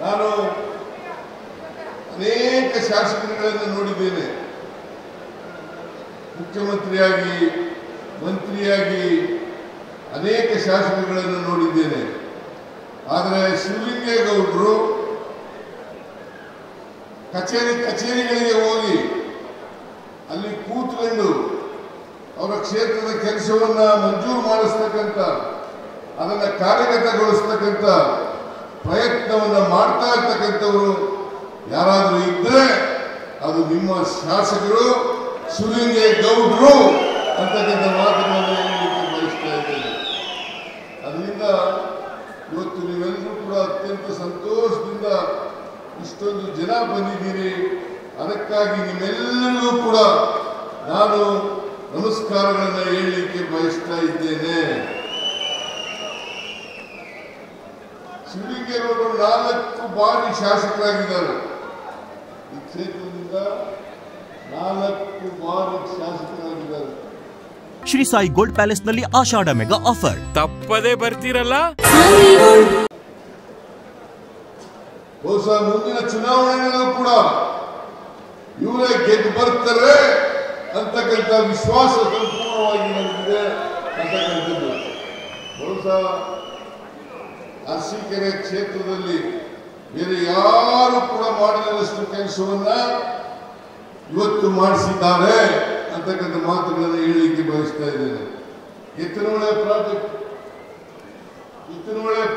ನಾನು ಅನೇಕ ಶಾಸಕರುಗಳನ್ನು ನೋಡಿದ್ದೇನೆ. ಮುಖ್ಯಮಂತ್ರಿಯಾಗಿ, ಮಂತ್ರಿಯಾಗಿ ಅನೇಕ ಶಾಸಕರುಗಳನ್ನು ನೋಡಿದ್ದೇನೆ. ಆದರೆ ಶಿವಲಿಂಗೇಗೌಡರು ಕಚೇರಿಗಳಿಗೆ ಹೋಗಿ ಅಲ್ಲಿ ಕೂತ್ಕೊಂಡು ಅವರ ಕ್ಷೇತ್ರದ ಕೆಲಸವನ್ನ ಮಂಜೂರು ಮಾಡಿಸ್ತಕ್ಕಂಥ, ಅದನ್ನು ಕಾರ್ಯಗತಗೊಳಿಸ್ತಕ್ಕಂಥ ಪ್ರಯತ್ನವನ್ನು ಮಾಡ್ತಾ ಇರ್ತಕ್ಕಂಥವರು ಯಾರಾದರೂ ಇದ್ರೆ ಅದು ನಿಮ್ಮ ಶಾಸಕರು ಶಿವಲಿಂಗೇಗೌಡರು ಅಂತಕ್ಕಂಥ ಮಾತುಗಳನ್ನು ಹೇಳಲಿಕ್ಕೆ ಬಯಸ್ತಾ ಇದ್ದೇನೆ. ಅದರಿಂದ ಇವತ್ತು ನೀವೆಲ್ಲರೂ ಕೂಡ ಅತ್ಯಂತ ಸಂತೋಷದಿಂದ ಇಷ್ಟೊಂದು ಜನ ಬಂದಿದ್ದೀರಿ. ಅದಕ್ಕಾಗಿ ನಿಮ್ಮೆಲ್ಲರಿಗೂ ಕೂಡ ನಾನು ನಮಸ್ಕಾರಗಳನ್ನು ಹೇಳಲಿಕ್ಕೆ ಬಯಸ್ತಾ ಇದ್ದೇನೆ. ಶಿವಲಿಂಗೇಗೌಡರು 4 ಬಾರಿ ಶಾಸಕರಾಗಿದ್ದಾರೆ. ಈ ಕ್ಷೇತ್ರದಿಂದ 4 ಬಾರಿ ಶಾಸಕರಾಗಿದ್ದಾರೆ. ಶ್ರೀ ಸಾಯಿ ಗೋಲ್ಡ್ ಪ್ಯಾಲೇಸ್ ನಲ್ಲಿ ಆಷಾಢ ಮೆಗಾ ಆಫರ್. ತಪ್ಪದೇ ಬರ್ತೀರಲ್ಲ. ಬಹುಶಃ ಮುಂದಿನ ಚುನಾವಣೆಗಳು ಕೂಡ ಇವರೇ ಗೆದ್ದು ಬರ್ತಾರೆ ಅಂತಕ್ಕಂಥ ವಿಶ್ವಾಸ ಸಂಪೂರ್ಣವಾಗಿ ನನಗಿದೆ ಅಂತಕ್ಕಂಥದ್ದು. ಬಹುಶಃ ಅರಸೀಕೆರೆ ಕ್ಷೇತ್ರದಲ್ಲಿ ಬೇರೆ ಯಾರು ಕೂಡ ಮಾಡಿದಷ್ಟು ಕೆಲಸವನ್ನ ಇವತ್ತು ಮಾಡಿಸಿದ್ದಾರೆ ಅಂತಕ್ಕಂಥ ಮಾತುಗಳನ್ನು ಹೇಳಲಿಕ್ಕೆ ಬಯಸ್ತಾ ಇದ್ದೇನೆ. ಎತ್ತಿನಹೊಳೆ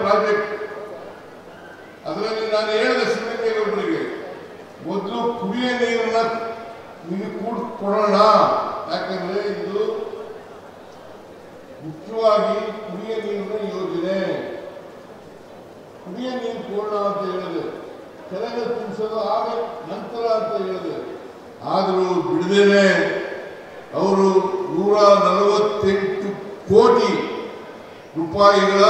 ಪ್ರಾಜೆಕ್ಟ್ ಅದರಲ್ಲಿ ನಾನು ಹೇಳಿದ ಶಿವಲಿಂಗೇಗೌಡರಿಗೆ ಮೊದಲು ಕುಡಿಯ ನೀರನ್ನ ಕೊಡೋಣ. ಯಾಕಂದ್ರೆ ಇದು ಮುಖ್ಯವಾಗಿ ಕುಡಿಯ ನೀರಿನ ಯೋಜನೆ. ಕುಡಿಯ ನೀರು ಕೊಡೋಣ ಅಂತ ಹೇಳಿದೆ, ಕೆರೆಗೆ ತುಂಬಿಸೋದು ಆಮೇಲೆ ನಂತರ ಅಂತ ಹೇಳಿದೆ. ಆದರೂ ಬಿಡದೇನೆ ಅವರು 148 ಕೋಟಿ ರೂಪಾಯಿಗಳ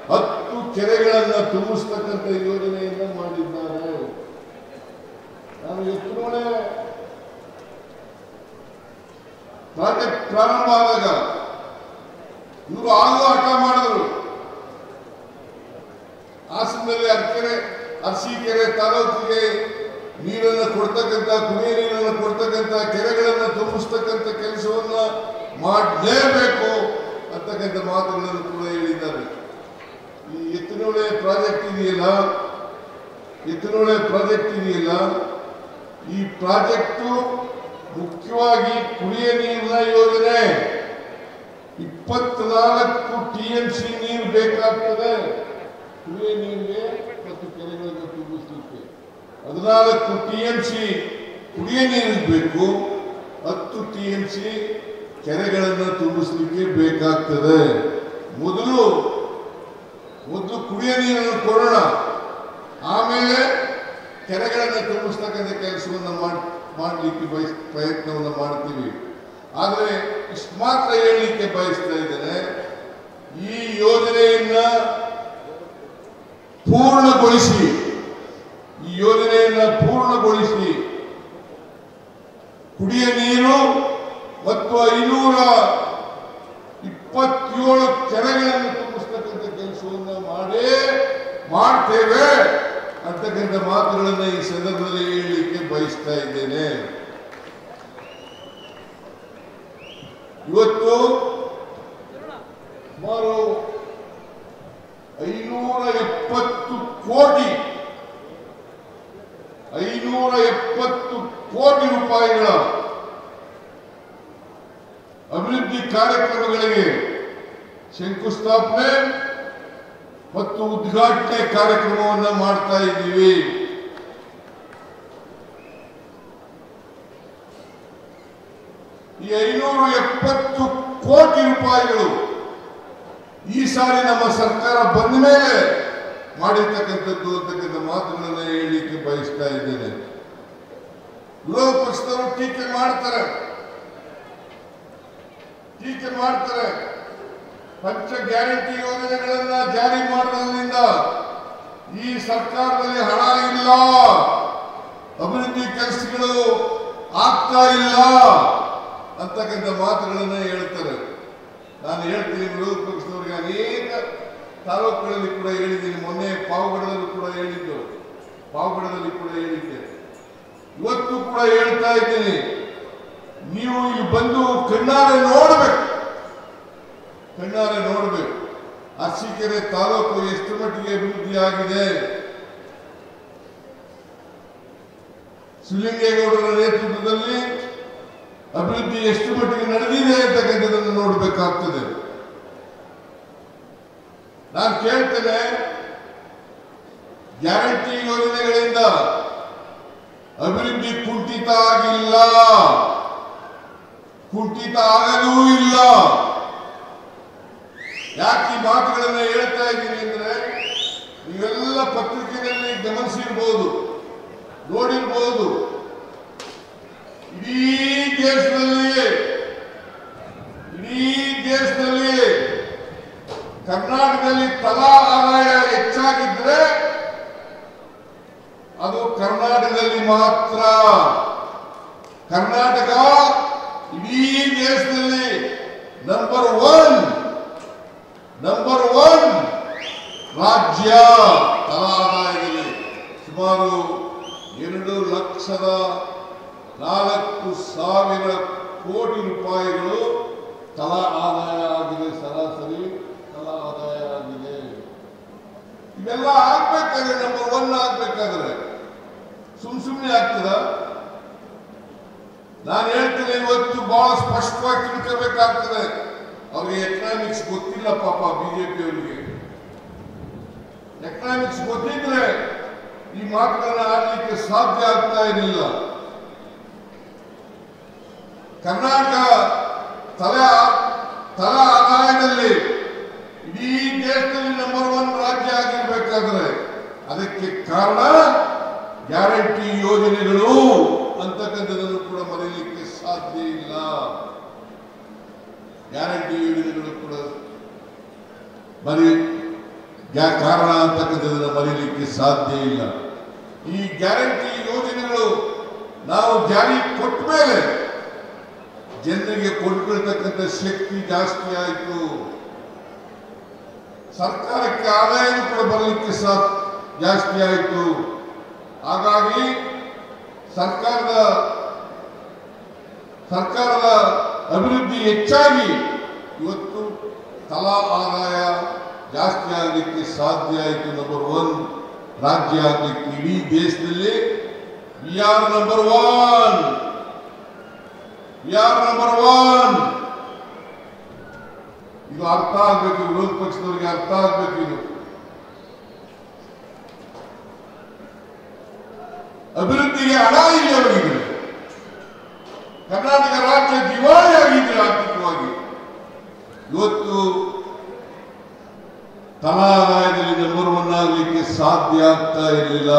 10 ಕೆರೆಗಳನ್ನು ತುಂಬಿಸ್ತಕ್ಕಂಥ ಯೋಜನೆಯನ್ನು ಮಾಡಿದ್ದಾರೆ. ನಾನು ಎತ್ತಿನಹೊಳೆ ಪ್ರಾಜೆಕ್ಟ್ ಪ್ರಾರಂಭ ಆದಾಗ ಇವರು ಆಟ ಮಾಡಿದ್ರು. ಹಾಸನದಲ್ಲಿ ಅರಸೀಕೆರೆ ತಾಲೂಕಿಗೆ ನೀರನ್ನು ಕೊಡ್ತಕ್ಕಂಥ, ಕುಡಿಯ ನೀರನ್ನು ಕೊಡ್ತಕ್ಕಂಥ, ಕೆರೆಗಳನ್ನು ತುಂಬಿಸ್ತಕ್ಕಂಥ ಕೆಲಸವನ್ನ ಮಾಡಲೇಬೇಕು ಅಂತಕ್ಕಂಥ ಮಾತುಗಳನ್ನು ಕೂಡ ಹೇಳಿದ್ದಾರೆ. ಈ ಎತ್ತಿನಹೊಳೆ ಪ್ರಾಜೆಕ್ಟ್ ಇದೆಯಲ್ಲ, ಈ ಪ್ರಾಜೆಕ್ಟು ಮುಖ್ಯವಾಗಿ ಕುಡಿಯ ನೀರಿನ ಯೋಜನೆ. 24 TMC ನೀರು ಬೇಕಾಗ್ತದೆ ಕುಡಿಯ ನೀರಿಗೆ ಮತ್ತು ಕೆರೆಗಳಿಗೆ ತುಂಬಿಸಲಿಕ್ಕೆ. 14 TMC ಕುಡಿಯ ನೀರಿಗೆ ಬೇಕು, 10 TMC ಕೆರೆಗಳನ್ನು ತುಂಬಿಸಲಿಕ್ಕೆ ಬೇಕಾಗ್ತದೆ. ಮೊದಲು ಕುಡಿಯ ನೀರನ್ನು ಕೊಡೋಣ, ಆಮೇಲೆ ಕೆರೆಗಳನ್ನು ತುಂಬಿಸ್ತಕ್ಕಂಥ ಕೆಲಸವನ್ನು ಮಾಡಲಿಕ್ಕೆ ಪ್ರಯತ್ನವನ್ನು ಮಾಡ್ತೀವಿ. ಆದರೆ ಇಷ್ಟು ಮಾತ್ರ ಹೇಳಲಿಕ್ಕೆ ಬಯಸ್ತಾ ಇದ್ದೇನೆ, ಈ ಯೋಜನೆಯನ್ನ ಪೂರ್ಣಗೊಳಿಸಿ ಕುಡಿಯ ನೀರು ಮತ್ತು 527 ಕೆರೆಗಳನ್ನು ತುಂಬಿಸ್ತಕ್ಕಂಥ ಕೆಲಸವನ್ನು ಮಾಡ್ತೇವೆ ಅಂತಕ್ಕಂಥ ಮಾತುಗಳನ್ನು ಈ ಸಂದರ್ಭದಲ್ಲಿ ಹೇಳಲಿಕ್ಕೆ ಬಯಸ್ತಾ ಇದ್ದೇನೆ. ಇವತ್ತು ಸುಮಾರು 570 ಕೋಟಿ ರೂಪಾಯಿಗಳ ಅಭಿವೃದ್ಧಿ ಕಾರ್ಯಕ್ರಮಗಳಿಗೆ ಶಂಕುಸ್ಥಾಪನೆ ಮತ್ತು ಉದ್ಘಾಟನೆ ಕಾರ್ಯಕ್ರಮವನ್ನು ಮಾಡ್ತಾ ಇದ್ದೀವಿ. ಈ 570 ಕೋಟಿ ರೂಪಾಯಿಗಳು ಈ ಸಾರಿ ನಮ್ಮ ಸರ್ಕಾರ ಬಂದ ಮೇಲೆ ಮಾಡಿರ್ತಕ್ಕಂಥದ್ದು ಅಂತಕ್ಕಂಥ ಮಾತುಗಳನ್ನು ಹೇಳಲಿಕ್ಕೆ ಬಯಸ್ತಾ ಇದ್ದೇನೆ. ವಿರೋಧ ಪಕ್ಷದವರು ಟೀಕೆ ಮಾಡ್ತಾರೆ. ಪಂಚ ಗ್ಯಾರಂಟಿ ಯೋಜನೆಗಳನ್ನ ಜಾರಿ ಮಾಡೋದ್ರಿಂದ ಈ ಸರ್ಕಾರದಲ್ಲಿ ಹಣ ಇಲ್ಲ, ಅಭಿವೃದ್ಧಿ ಕೆಲಸಗಳು ಆಗ್ತಾ ಇಲ್ಲ ಅಂತಕ್ಕಂಥ ಮಾತುಗಳನ್ನು ಹೇಳ್ತಾರೆ. ನಾನು ಹೇಳ್ತೀನಿ, ವಿರೋಧ ಪಕ್ಷದವರಿಗೆ ಅನೇಕ ತಾಲೂಕುಗಳಲ್ಲಿ ಕೂಡ ಹೇಳಿದ್ದೀನಿ. ಮೊನ್ನೆ ಪಾವಗಡದಲ್ಲಿ ಕೂಡ ಹೇಳಿದ್ದೆ. ಇವತ್ತು ಕೂಡ ಹೇಳ್ತಾ ಇದ್ದೀನಿ, ನೀವು ಇಲ್ಲಿ ಬಂದು ಕಣ್ಣಾರೆ ನೋಡ್ಬೇಕು. ಅರಸೀಕೆರೆ ತಾಲೂಕು ಎಷ್ಟು ಮಟ್ಟಿಗೆ ಅಭಿವೃದ್ಧಿ ಆಗಿದೆ, ಶಿವಲಿಂಗೇಗೌಡರ ನೇತೃತ್ವದಲ್ಲಿ ಅಭಿವೃದ್ಧಿ ಎಷ್ಟು ಮಟ್ಟಿಗೆ ನಡೆದಿದೆ ಅಂತಕ್ಕಂಥದ್ದನ್ನು ನೋಡಬೇಕಾಗ್ತದೆ. ನಾನು ಕೇಳ್ತೇನೆ, ಗ್ಯಾರಂಟಿ ಯೋಜನೆಗಳಿಂದ ಅಭಿವೃದ್ಧಿ ಕುಂಠಿತ ಆಗಿಲ್ಲ, ಕುಂಠಿತ ಆಗಲೂ ಇಲ್ಲ. ಯಾಕೆ ಈ ಮಾತುಗಳನ್ನ ಹೇಳ್ತಾ ಇದ್ದೀನಿ ಅಂದ್ರೆ, ನೀವೆಲ್ಲ ಪತ್ರಿಕೆಯಲ್ಲಿ ಗಮನಿಸಿರ್ಬೋದು, ನೋಡಿರ್ಬೋದು. ಇಡೀ ದೇಶದಲ್ಲಿ ಕರ್ನಾಟಕದಲ್ಲಿ ತಲಾ ಆದಾಯ ಹೆಚ್ಚಾಗಿದ್ರೆ ಅದು ಕರ್ನಾಟಕದಲ್ಲಿ ಮಾತ್ರ. ಕರ್ನಾಟಕ ಇಡೀ ದೇಶದಲ್ಲಿ ನಂಬರ್ ಒನ್ ರಾಜ್ಯ ತಲಾ ಆದಾಯದಲ್ಲಿ. ಸುಮಾರು 2,04,000 ಕೋಟಿ ರೂಪಾಯಿಗಳು ತಲಾ ಆದಾಯ ಆಗಿದೆ. ಸರಾಸರಿ ತಲಾ ಆದಾಯ ಆಗಿದೆ. ಇವೆಲ್ಲ ಆಗ್ಬೇಕಾದ್ರೆ, ನಂಬರ್ 1 ಆಗ್ಬೇಕಾದ್ರೆ ಸುಮ್ಮನೆ ಆಗ್ತದ? ನಾನು ಹೇಳ್ತೇನೆ, ಇವತ್ತು ಬಹಳ ಸ್ಪಷ್ಟವಾಗಿ ತಿಳ್ಕೋಬೇಕಾಗ್ತದೆ. ಅವ್ರಿಗೆ ಎಕನಾಮಿಕ್ಸ್ ಗೊತ್ತಿಲ್ಲ ಪಾಪ, ಬಿಜೆಪಿ ಅವರಿಗೆ. ಎಕನಾಮಿಕ್ಸ್ ಗೊತ್ತಿದ್ರೆ ಈ ಮಾತುಗಳನ್ನ ಆಡಲಿಕ್ಕೆ ಸಾಧ್ಯ ಆಗ್ತಾ ಇರಲಿಲ್ಲ. ಕರ್ನಾಟಕ ತಲಾ ಆದಾಯದಲ್ಲಿ ಇಡೀ ದೇಶದಲ್ಲಿ ನಂಬರ್ 1 ರಾಜ್ಯ ಆಗಿರ್ಬೇಕಾದ್ರೆ ಅದಕ್ಕೆ ಕಾರಣ ಗ್ಯಾರಂಟಿ ಯೋಜನೆಗಳು ಅಂತಕ್ಕಂಥದ್ದನ್ನು ಕೂಡ ಮರೆಯಲಿಕ್ಕೆ ಸಾಧ್ಯ ಇಲ್ಲ. ಗ್ಯಾರಂಟಿ ಯೋಜನೆಗಳು ಕೂಡ ಕಾರಣ ಅಂತಕ್ಕಂಥದ್ದನ್ನು ಮರೆಯಲಿಕ್ಕೆ ಸಾಧ್ಯ ಇಲ್ಲ. ಈ ಗ್ಯಾರಂಟಿ ಯೋಜನೆಗಳು ನಾವು ಜಾರಿ ಕೊಟ್ಟ ಮೇಲೆ ಜನರಿಗೆ ಕೊಟ್ಕೊಳ್ತಕ್ಕಂಥ ಶಕ್ತಿ ಜಾಸ್ತಿ ಆಯಿತು. ಸರ್ಕಾರಕ್ಕೆ ಆದಾಯ ಕೂಡ ಬರಲಿಕ್ಕೆ ಜಾಸ್ತಿ ಆಯಿತು. ಹಾಗಾಗಿ ಸರ್ಕಾರದ ಅಭಿವೃದ್ಧಿ ಹೆಚ್ಚಾಗಿ ಇವತ್ತು ತಲಾ ಆದಾಯ ಜಾಸ್ತಿ ಆಗಲಿಕ್ಕೆ ಸಾಧ್ಯ ಆಯಿತು. ನಂಬರ್ 1 ರಾಜ್ಯ ಆಗಲಿಕ್ಕೆ ಇಡೀ ದೇಶದಲ್ಲಿ ವಿ ಆರ್ ನಂಬರ್ 1. ಇದು ಅರ್ಥ ಆಗ್ಬೇಕು, ವಿರೋಧ ಪಕ್ಷದವರಿಗೆ ಅರ್ಥ ಆಗ್ಬೇಕು. ಇದು ಅಭಿವೃದ್ಧಿಗೆ ಹಣ ಇಲ್ಲವಾಗಿದ್ರೆ ಕರ್ನಾಟಕ ರಾಜ್ಯ ದಿವಾಳಿ ಆಗಿದ್ರೆ ಆರ್ಥಿಕವಾಗಿ ಇವತ್ತು ತಲಾ ಆದಾಯದಲ್ಲಿ ನಂಬರ್ 1 ಆಗಲಿಕ್ಕೆ ಸಾಧ್ಯ ಆಗ್ತಾ ಇರಲಿಲ್ಲ.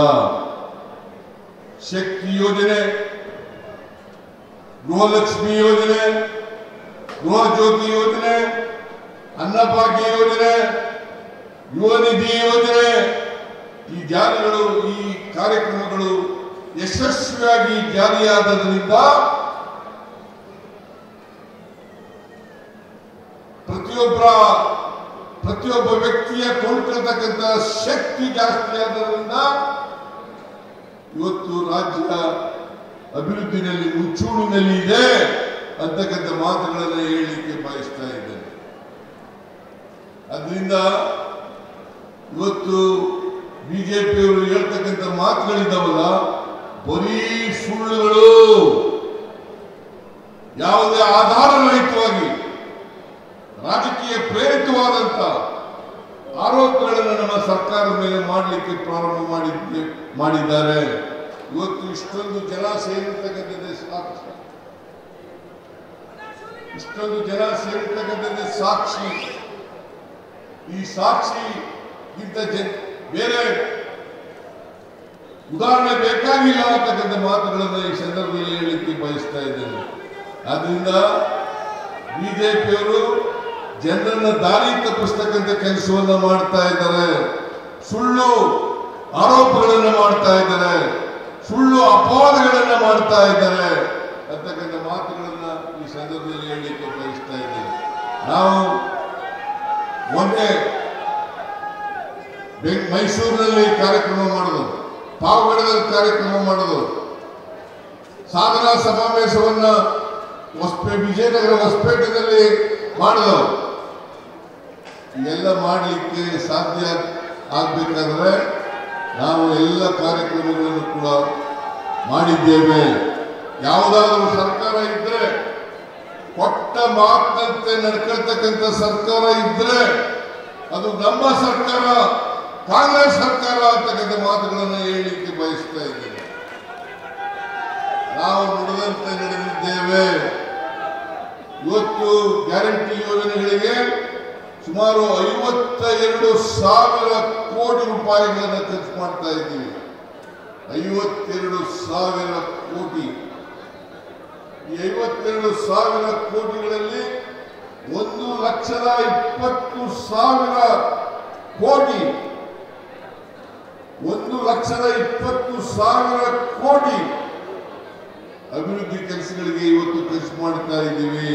ಶಕ್ತಿ ಯೋಜನೆ, ಗೃಹಲಕ್ಷ್ಮಿ ಯೋಜನೆ, ಗೃಹ ಜ್ಯೋತಿ ಯೋಜನೆ, ಅನ್ನಭಾಗ್ಯ ಯೋಜನೆ, ಯುವ ನಿಧಿ ಯೋಜನೆ, ಈ ಕಾರ್ಯಕ್ರಮಗಳು ಯಶಸ್ವಿಯಾಗಿ ಜಾರಿಯಾದದ್ರಿಂದ ಪ್ರತಿಯೊಬ್ಬ ವ್ಯಕ್ತಿಯ ಕೊಂಡ್ಕೊಳ್ತಕ್ಕಂಥ ಶಕ್ತಿ ಜಾಸ್ತಿ ಆದ್ರಿಂದ ಇವತ್ತು ರಾಜ್ಯ ಅಭಿವೃದ್ಧಿನಲ್ಲಿ ಮುಂಚೂಣಿನಲ್ಲಿ ಇದೆ ಅಂತಕ್ಕಂಥ ಮಾತುಗಳನ್ನು ಹೇಳಲಿಕ್ಕೆ ಬಯಸ್ತಾ ಇದ್ದೇನೆ. ಅದರಿಂದ ಇವತ್ತು ಬಿಜೆಪಿಯವರು ಹೇಳ್ತಕ್ಕಂಥ ಮಾತುಗಳಿದ್ದಾವಲ್ಲ, ಬರೀ ಸುಳ್ಳುಗಳು, ಯಾವುದೇ ಆಧಾರರಹಿತವಾಗಿ ರಾಜಕೀಯ ಪ್ರೇರಿತವಾದಂತ ಆರೋಪಗಳನ್ನು ನಮ್ಮ ಸರ್ಕಾರದ ಮೇಲೆ ಮಾಡಲಿಕ್ಕೆ ಪ್ರಾರಂಭ ಮಾಡಿದ್ದಾರೆ. ಇವತ್ತು ಇಷ್ಟೊಂದು ಜನ ಸೇರಿರ್ತಕ್ಕಂಥದ್ದೇ ಸಾಕ್ಷಿ. ಈ ಸಾಕ್ಷಿಗಿಂತ ಬೇರೆ ಉದಾಹರಣೆ ಬೇಕಾಗಿಲ್ಲ ಅಂತಕ್ಕಂಥ ಮಾತುಗಳನ್ನು ಈ ಸಂದರ್ಭದಲ್ಲಿ ಹೇಳಲಿಕ್ಕೆ ಬಯಸ್ತಾ ಇದ್ದೇನೆ. ಆದ್ರಿಂದ ಬಿಜೆಪಿಯವರು ಜನರನ್ನ ದಾರಿ ತಪ್ಪಿಸ್ತಕ್ಕಂಥ ಕೆಲಸವನ್ನ ಮಾಡ್ತಾ ಇದ್ದಾರೆ. ಸುಳ್ಳು ಆರೋಪಗಳನ್ನು ಮಾಡ್ತಾ ಇದ್ದಾರೆ, ಸುಳ್ಳು ಅಪವಾದಗಳನ್ನು ಮಾಡ್ತಾ ಇದ್ದಾರೆ ಅಂತಕ್ಕಂಥ ಮಾತುಗಳನ್ನ ಈ ಸಂದರ್ಭದಲ್ಲಿ ಹೇಳಲಿಕ್ಕೆ ಬಯಸ್ತಾ ಇದ್ದೇನೆ. ನಾವು ಮೊನ್ನೆ ಮೈಸೂರಿನಲ್ಲಿ ಕಾರ್ಯಕ್ರಮ ಮಾಡೋದು, ಪಾವಗಡದಲ್ಲಿ ಕಾರ್ಯಕ್ರಮ ಮಾಡೋದು, ಸಾಧನಾ ಸಮಾವೇಶವನ್ನ ವಿಜಯನಗರ ಹೊಸಪೇಟೆಯಲ್ಲಿ ಮಾಡೋದು. ಎಲ್ಲ ಮಾಡಲಿಕ್ಕೆ ಸಾಧ್ಯ ಆಗಬೇಕಾದ್ರೆ ನಾವು ಎಲ್ಲ ಕಾರ್ಯಕ್ರಮಗಳನ್ನು ಕೂಡ ಮಾಡಿದ್ದೇವೆ. ಯಾವುದಾದರೂ ಸರ್ಕಾರ ಇದ್ರೆ, ಕೊಟ್ಟ ಮಾತಿನಂತೆ ನಡ್ಕೊಳ್ತಕ್ಕಂಥ ಸರ್ಕಾರ ಇದ್ರೆ ಅದು ನಮ್ಮ ಸರ್ಕಾರ, ಕಾಂಗ್ರೆಸ್ ಸರ್ಕಾರ ಅಂತಕ್ಕಂಥ ಮಾತುಗಳನ್ನು ಹೇಳಲಿಕ್ಕೆ ಬಯಸ್ತಾ ಇದ್ದೇವೆ. ನಾವು ನುಡಿದಂತೆ ನಡೆದಿದ್ದೇವೆ. ಇವತ್ತು ಗ್ಯಾರಂಟಿ ಯೋಜನೆಗಳಿಗೆ ಸುಮಾರು 52,000 ಕೋಟಿ ರೂಪಾಯಿಗಳನ್ನು ಖರ್ಚು ಮಾಡ್ತಾ ಇದ್ದೀವಿ. 52,000 ಕೋಟಿ. ಈ 52,000 ಕೋಟಿಗಳಲ್ಲಿ 1,20,000 ಕೋಟಿ 1,20,000 ಕೋಟಿ ಅಭಿವೃದ್ಧಿ ಕೆಲಸಗಳಿಗೆ ಇವತ್ತು ಖರ್ಚು ಮಾಡ್ತಾ ಇದ್ದೀವಿ.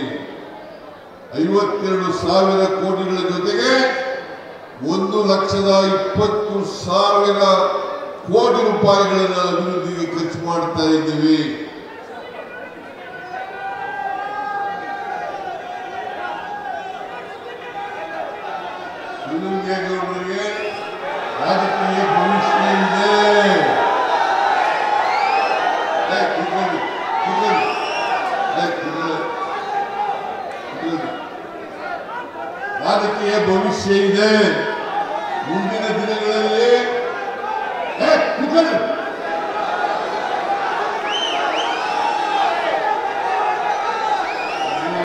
52,000 ಕೋಟಿಗಳ ಜೊತೆಗೆ 1,20,000 ಕೋಟಿ ರೂಪಾಯಿಗಳನ್ನು ಅಭಿವೃದ್ಧಿಗೆ ಖರ್ಚು ಮಾಡ್ತಾ ಇದ್ದೀವಿ. ಶಿವಲಿಂಗೇಗೌಡರಿಗೆ ರಾಜಕೀಯ ಭವಿಷ್ಯ ಇದೆ. ರಾಜಕೀಯ ಭವಿಷ್ಯ ಇದೆ. ಮುಂದಿನ ದಿನಗಳಲ್ಲಿ